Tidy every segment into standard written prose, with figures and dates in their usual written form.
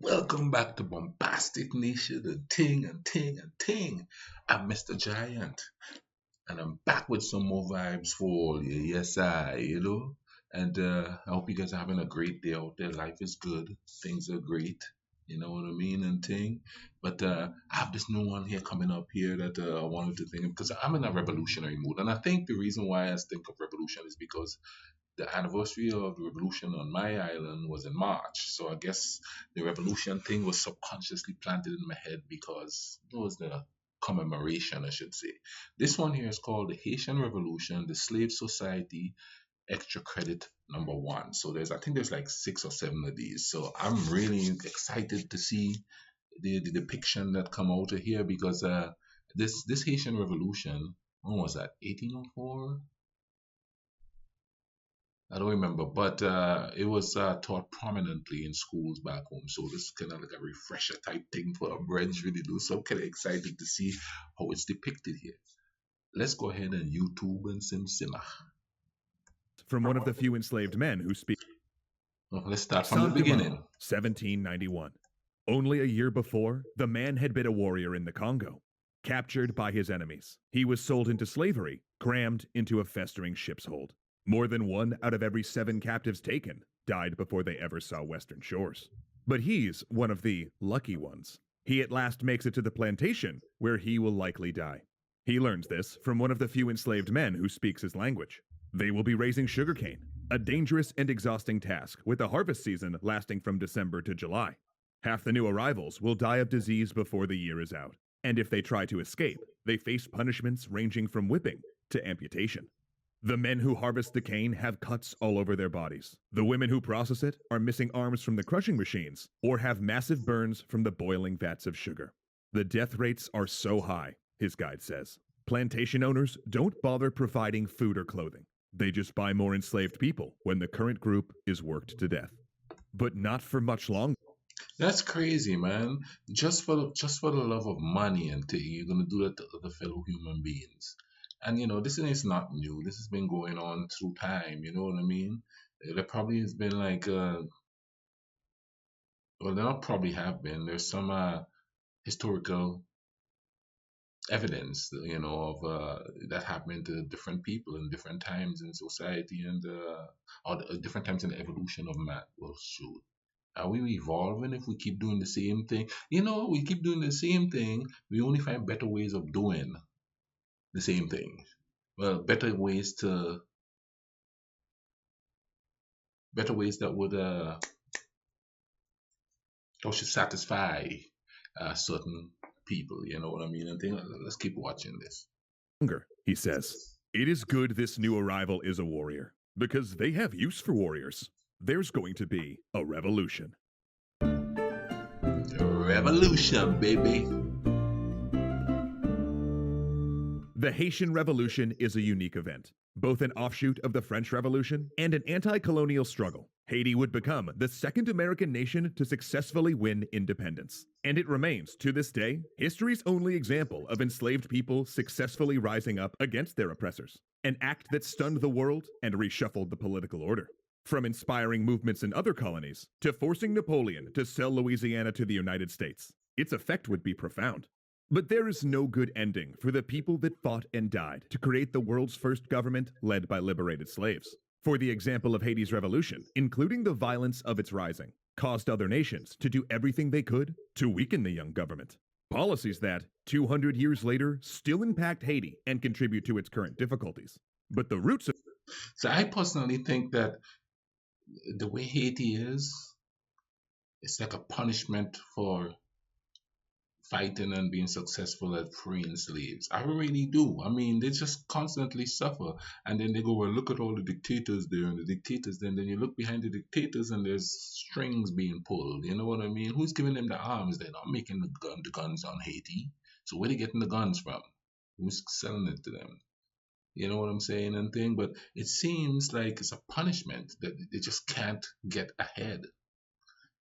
Welcome back to Bombastic Nation and Ting and Ting and Ting. I'm Mr. Giant and I'm back with some more vibes for all you. Yes, And I hope you guys are having a great day out there. Life is good, things are great. You know what I mean and Ting. But I have this new one here coming up here that I wanted to think of because I'm in a revolutionary mood. And I think the reason why I think of revolution is because the anniversary of the revolution on my island was in March. So I guess the revolution thing was subconsciously planted in my head because it was the commemoration, I should say. This one here is called the Haitian Revolution, the Slave Society Extra Credit #1. So I think there's like 6 or 7 of these. So I'm really excited to see the depiction that come out of here because this Haitian Revolution, when was that? 1804? I don't remember, but it was taught prominently in schools back home. So this is kind of like a refresher type thing for our brains really do. So I'm kind of excited to see how it's depicted here. Let's go ahead and YouTube and simmer. From one of the few enslaved men who speak. Let's start from the beginning. 1791. Only a year before, the man had been a warrior in the Congo. Captured by his enemies, he was sold into slavery, crammed into a festering ship's hold. More than 1 out of every 7 captives taken died before they ever saw western shores. But he's one of the lucky ones. He at last makes it to the plantation, where he will likely die. He learns this from one of the few enslaved men who speaks his language. They will be raising sugarcane, a dangerous and exhausting task, with the harvest season lasting from December to July. Half the new arrivals will die of disease before the year is out, and if they try to escape, they face punishments ranging from whipping to amputation. The men who harvest the cane have cuts all over their bodies. The women who process it are missing arms from the crushing machines or have massive burns from the boiling vats of sugar. The death rates are so high, his guide says. Plantation owners don't bother providing food or clothing. They just buy more enslaved people when the current group is worked to death. But not for much longer. That's crazy, man. Just for the love of money and thing, you're gonna do that to other fellow human beings. And this is not new. This has been going on through time. You know what I mean? There probably has been like, well, there not probably have been. There's some historical evidence, of that happened to different people in different times in society and or different times in the evolution of man. Well, shoot. Are we evolving if we keep doing the same thing? We keep doing the same thing. We only find better ways of doing the same thing. Well, better ways that would or should satisfy certain people. You know what I mean? And let's keep watching this. He says, it is good this new arrival is a warrior, because they have use for warriors. There's going to be a revolution. Revolution, baby. The Haitian Revolution is a unique event, both an offshoot of the French Revolution and an anti-colonial struggle. Haiti would become the second American nation to successfully win independence. And it remains, to this day, history's only example of enslaved people successfully rising up against their oppressors, an act that stunned the world and reshuffled the political order. From inspiring movements in other colonies to forcing Napoleon to sell Louisiana to the United States, its effect would be profound. But there is no good ending for the people that fought and died to create the world's first government led by liberated slaves. For the example of Haiti's revolution, including the violence of its rising, caused other nations to do everything they could to weaken the young government. Policies that, 200 years later, still impact Haiti and contribute to its current difficulties. But the roots of... So I personally think that the way Haiti is, it's like a punishment for fighting and being successful at freeing slaves. I really do. I mean, they just constantly suffer. And then they go, well, look at all the dictators there and the dictators. Then you look behind the dictators and there's strings being pulled. You know what I mean? Who's giving them the arms? They're not making the guns on Haiti. So where are they getting the guns from? Who's selling it to them? You know what I'm saying and thing? But it seems like it's a punishment that they just can't get ahead.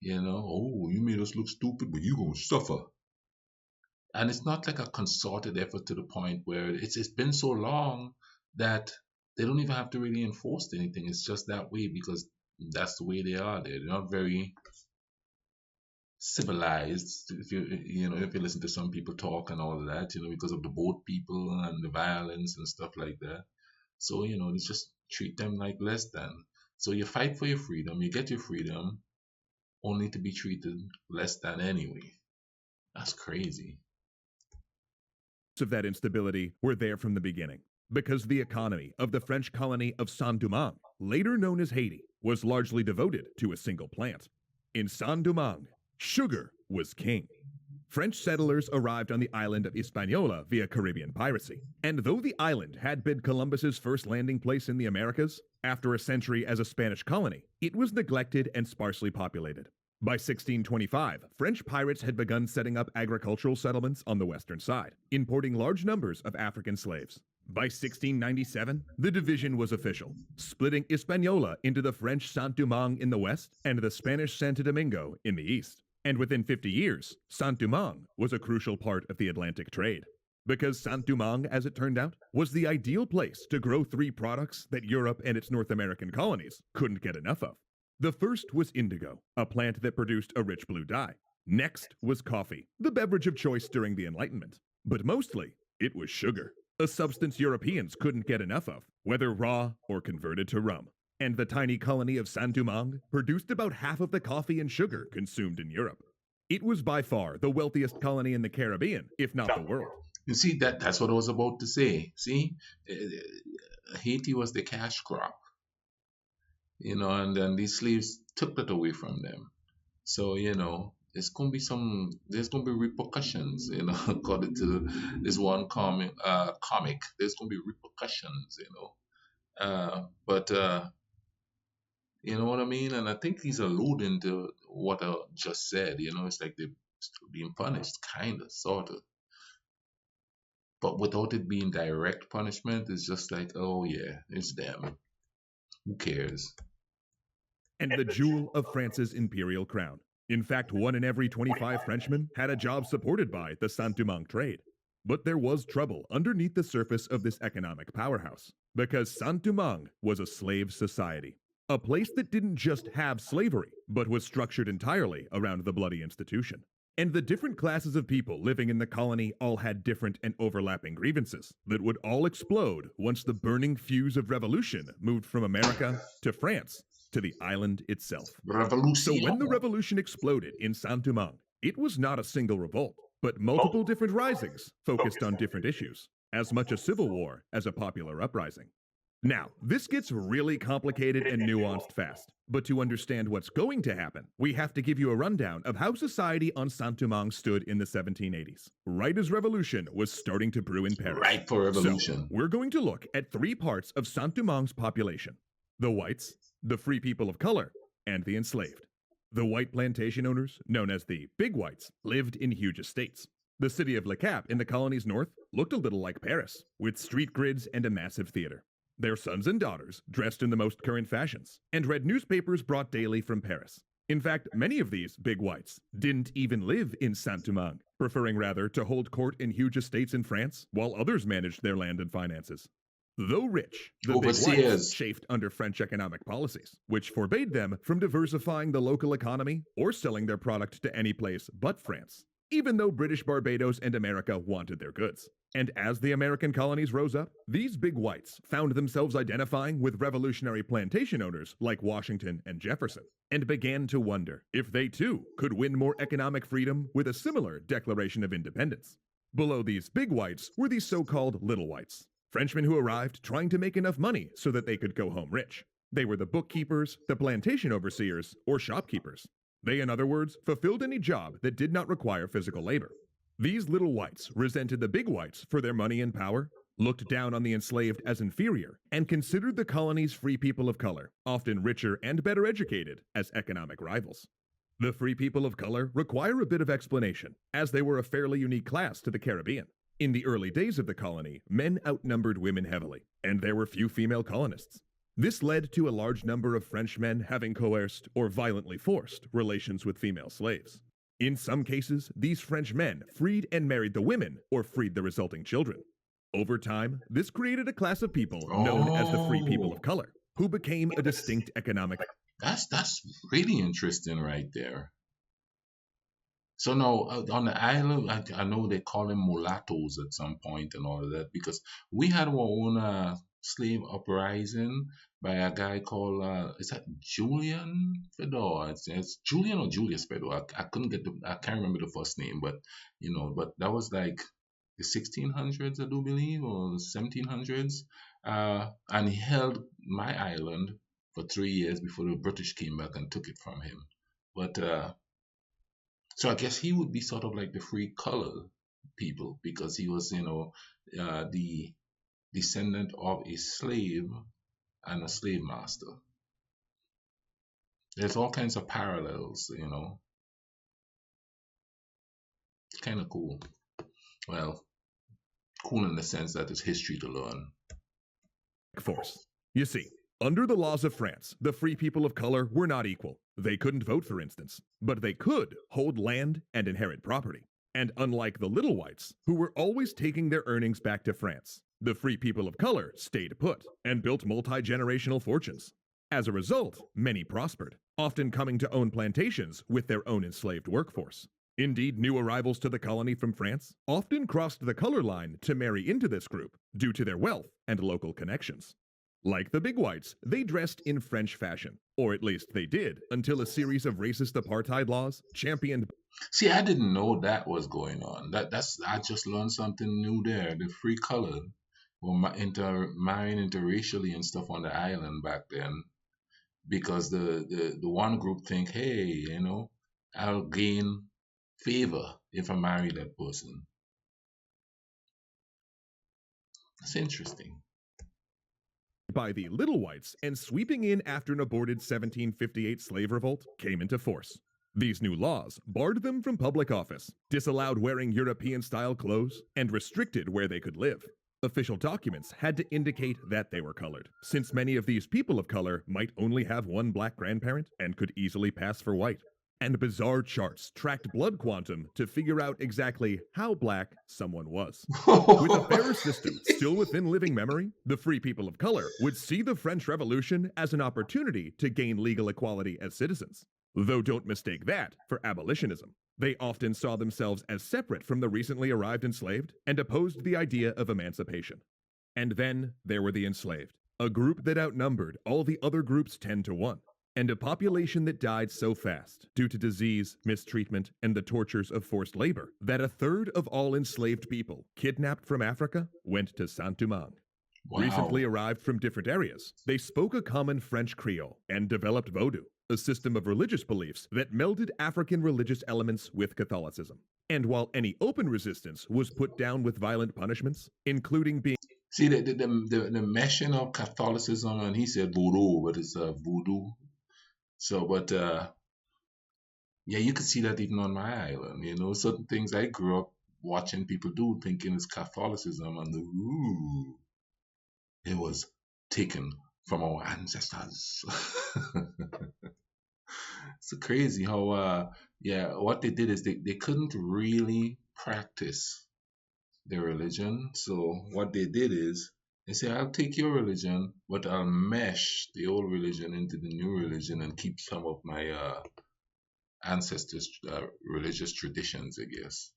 Oh, you made us look stupid, but you gonna suffer. And it's not like a concerted effort to the point where it's been so long that they don't even have to really enforce anything. It's just that way because that's the way they are. They're not very civilized. If if you listen to some people talk and all of that, because of the boat people and the violence and stuff like that. So it's just treat them like less than. So you fight for your freedom, you get your freedom, only to be treated less than anyway. That's crazy. Of that instability were there from the beginning, because the economy of the French colony of Saint-Domingue, later known as Haiti, was largely devoted to a single plant. In Saint-Domingue, sugar was king. French settlers arrived on the island of Hispaniola via Caribbean piracy, and though the island had been Columbus's first landing place in the Americas, after a century as a Spanish colony, it was neglected and sparsely populated. By 1625, French pirates had begun setting up agricultural settlements on the western side, importing large numbers of African slaves. By 1697, the division was official, splitting Hispaniola into the French Saint-Domingue in the west and the Spanish Santo Domingo in the east. And within 50 years, Saint-Domingue was a crucial part of the Atlantic trade. Because Saint-Domingue, as it turned out, was the ideal place to grow three products that Europe and its North American colonies couldn't get enough of. The first was indigo, a plant that produced a rich blue dye. Next was coffee, the beverage of choice during the Enlightenment. But mostly, it was sugar, a substance Europeans couldn't get enough of, whether raw or converted to rum. And the tiny colony of Saint-Domingue produced about half of the coffee and sugar consumed in Europe. It was by far the wealthiest colony in the Caribbean, if not the world. You see, that's what I was about to say. See, Haiti was the cash crop, and then these slaves took that away from them. So, there's gonna be repercussions, according to this one comic, there's gonna be repercussions, but you know what I mean? And I think he's alluding to what I just said, it's like they're still being punished, kind of, sort of. But without it being direct punishment, it's just like, oh yeah, it's them. Who cares? And the jewel of France's imperial crown. In fact, 1 in every 25 Frenchmen had a job supported by the Saint-Domingue trade. But there was trouble underneath the surface of this economic powerhouse, because Saint-Domingue was a slave society. A place that didn't just have slavery, but was structured entirely around the bloody institution. And the different classes of people living in the colony all had different and overlapping grievances that would all explode once the burning fuse of revolution moved from America to France to the island itself. Revolution. So when the revolution exploded in Saint-Domingue, it was not a single revolt, but multiple different risings focused on different issues, as much a civil war as a popular uprising. Now, this gets really complicated and nuanced fast, but to understand what's going to happen, we have to give you a rundown of how society on Saint-Domingue stood in the 1780s, right as revolution was starting to brew in Paris. Right for revolution. So, we're going to look at 3 parts of Saint-Domingue's population: the whites, the free people of color, and the enslaved. The white plantation owners, known as the Big Whites, lived in huge estates. The city of Le Cap in the colony's north looked a little like Paris, with street grids and a massive theater. Their sons and daughters dressed in the most current fashions, and read newspapers brought daily from Paris. In fact, many of these Big Whites didn't even live in Saint-Domingue, preferring rather to hold court in huge estates in France, while others managed their land and finances. Though rich, the Big Whites chafed under French economic policies, which forbade them from diversifying the local economy or selling their product to any place but France, even though British Barbados and America wanted their goods. And as the American colonies rose up, these Big Whites found themselves identifying with revolutionary plantation owners like Washington and Jefferson, and began to wonder if they too could win more economic freedom with a similar Declaration of Independence. Below these Big Whites were these so-called Little Whites, Frenchmen who arrived trying to make enough money so that they could go home rich. They were the bookkeepers, the plantation overseers, or shopkeepers. They, in other words, fulfilled any job that did not require physical labor. These Little Whites resented the Big Whites for their money and power, looked down on the enslaved as inferior, and considered the colony's free people of color, often richer and better educated, as economic rivals. The free people of color require a bit of explanation, as they were a fairly unique class to the Caribbean. In the early days of the colony, men outnumbered women heavily, and there were few female colonists. This led to a large number of Frenchmen having coerced or violently forced relations with female slaves. In some cases, these French men freed and married the women or freed the resulting children. Over time, this created a class of people known as the free people of color, who became a distinct economic. That's really interesting right there. So now on the island, I know they call them mulattoes at some point and all of that because we had our own slave uprising by a guy called is that Julian Fedor? It's Julian or Julius Fedor. I couldn't get I can't remember the first name, but but that was like the 1600s, I do believe, or the 1700s, and he held my island for 3 years before the British came back and took it from him. But so I guess he would be sort of like the free color people because he was, the descendant of a slave and a slave master. There's all kinds of parallels. It's kind of cool. Well, cool in the sense that it's history to learn. Force. You see, under the laws of France, the free people of color were not equal. They couldn't vote, for instance, but they could hold land and inherit property. And unlike the little whites, who were always taking their earnings back to France, the free people of color stayed put and built multi-generational fortunes. As a result, many prospered, often coming to own plantations with their own enslaved workforce. Indeed, new arrivals to the colony from France often crossed the color line to marry into this group due to their wealth and local connections. Like the big whites, they dressed in French fashion, or at least they did, until a series of racist apartheid laws championed. See, I didn't know that was going on. That's I just learned something new there. The free color were marrying interracially and stuff on the island back then because the one group think, hey, I'll gain favor if I marry that person. That's interesting. By the little whites and sweeping in after an aborted 1758 slave revolt came into force. These new laws barred them from public office, disallowed wearing European-style clothes, and restricted where they could live. Official documents had to indicate that they were colored, since many of these people of color might only have one black grandparent and could easily pass for white. And bizarre charts tracked blood quantum to figure out exactly how black someone was. With a fairer system still within living memory, the free people of color would see the French Revolution as an opportunity to gain legal equality as citizens. Though don't mistake that for abolitionism. They often saw themselves as separate from the recently arrived enslaved and opposed the idea of emancipation. And then there were the enslaved, a group that outnumbered all the other groups 10 to 1, and a population that died so fast due to disease, mistreatment, and the tortures of forced labor that a third of all enslaved people kidnapped from Africa went to Saint-Domingue. Wow. Recently arrived from different areas, they spoke a common French Creole and developed Vodou, a system of religious beliefs that melded African religious elements with Catholicism. And while any open resistance was put down with violent punishments, including being See the meshing of Catholicism, and he said voodoo, but it's voodoo. So, but yeah, you could see that even on my island. Certain things I grew up watching people do, thinking it's Catholicism, and it was taken from our ancestors. It's crazy how what they did is they couldn't really practice their religion. So what they did is they say, I'll take your religion, but I'll mesh the old religion into the new religion and keep some of my ancestors' religious traditions, I guess.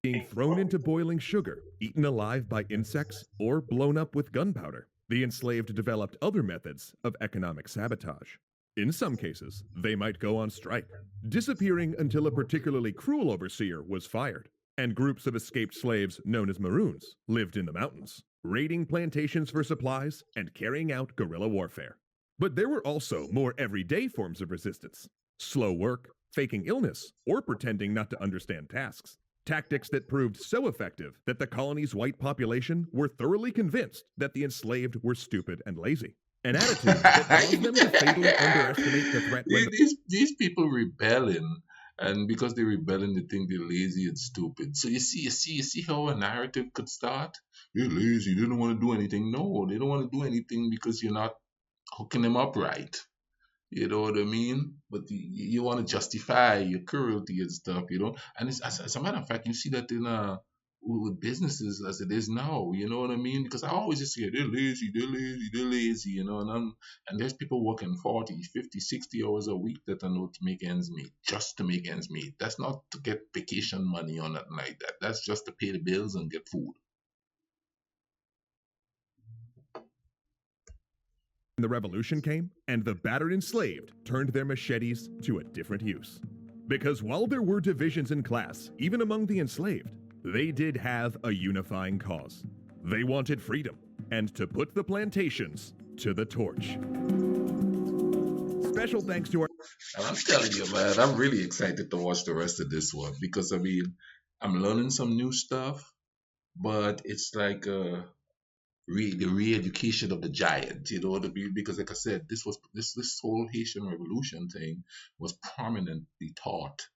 being thrown into boiling sugar, eaten alive by insects, or blown up with gunpowder. The enslaved developed other methods of economic sabotage. In some cases, they might go on strike, disappearing until a particularly cruel overseer was fired. And groups of escaped slaves, known as Maroons, lived in the mountains, raiding plantations for supplies and carrying out guerrilla warfare. But there were also more everyday forms of resistance: slow work, faking illness, or pretending not to understand tasks. Tactics that proved so effective that the colony's white population were thoroughly convinced that the enslaved were stupid and lazy. An attitude that caused them to fatally underestimate the threat when these people rebelling, and because they're rebelling, they think they're lazy and stupid. So you see how a narrative could start. They're lazy. They don't want to do anything. No, they don't want to do anything because you're not hooking them up right. You know what I mean? But you want to justify your cruelty and stuff. And as a matter of fact, you see that in with businesses as it is now. You know what I mean? Because I always just hear they're lazy, they're lazy, they're lazy. You know, and there's people working 40, 50, 60 hours a week that are not to make ends meet, just to make ends meet. That's not to get vacation money or nothing like that. That's just to pay the bills and get food. The revolution came, and the battered enslaved turned their machetes to a different use. Because while there were divisions in class, even among the enslaved, they did have a unifying cause. They wanted freedom, and to put the plantations to the torch. Special thanks to our And I'm telling you, man, I'm really excited to watch the rest of this one because I mean, I'm learning some new stuff, but it's like the re-education of the giant, you know what I mean? Because like I said, this whole Haitian Revolution thing was prominently taught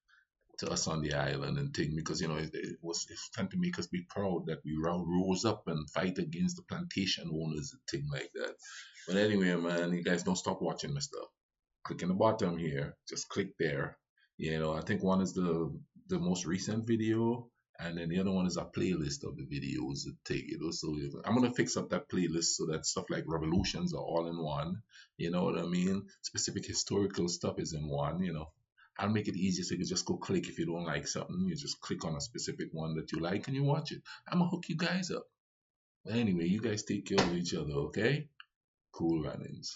to us on the island and thing because it's trying to make us be proud that we rose up and fight against the plantation owners and thing like that. But anyway, man, you guys don't stop watching my stuff. Click in the bottom here, just click there. I think one is the most recent video, and then the other one is a playlist of the videos that take so I'm gonna fix up that playlist so that stuff like revolutions are all in one. You know what I mean? Specific historical stuff is in one. I'll make it easier so you can just go click. If you don't like something, you just click on a specific one that you like and you watch it. I'm gonna hook you guys up. But anyway, you guys take care of each other, okay? Cool runnings.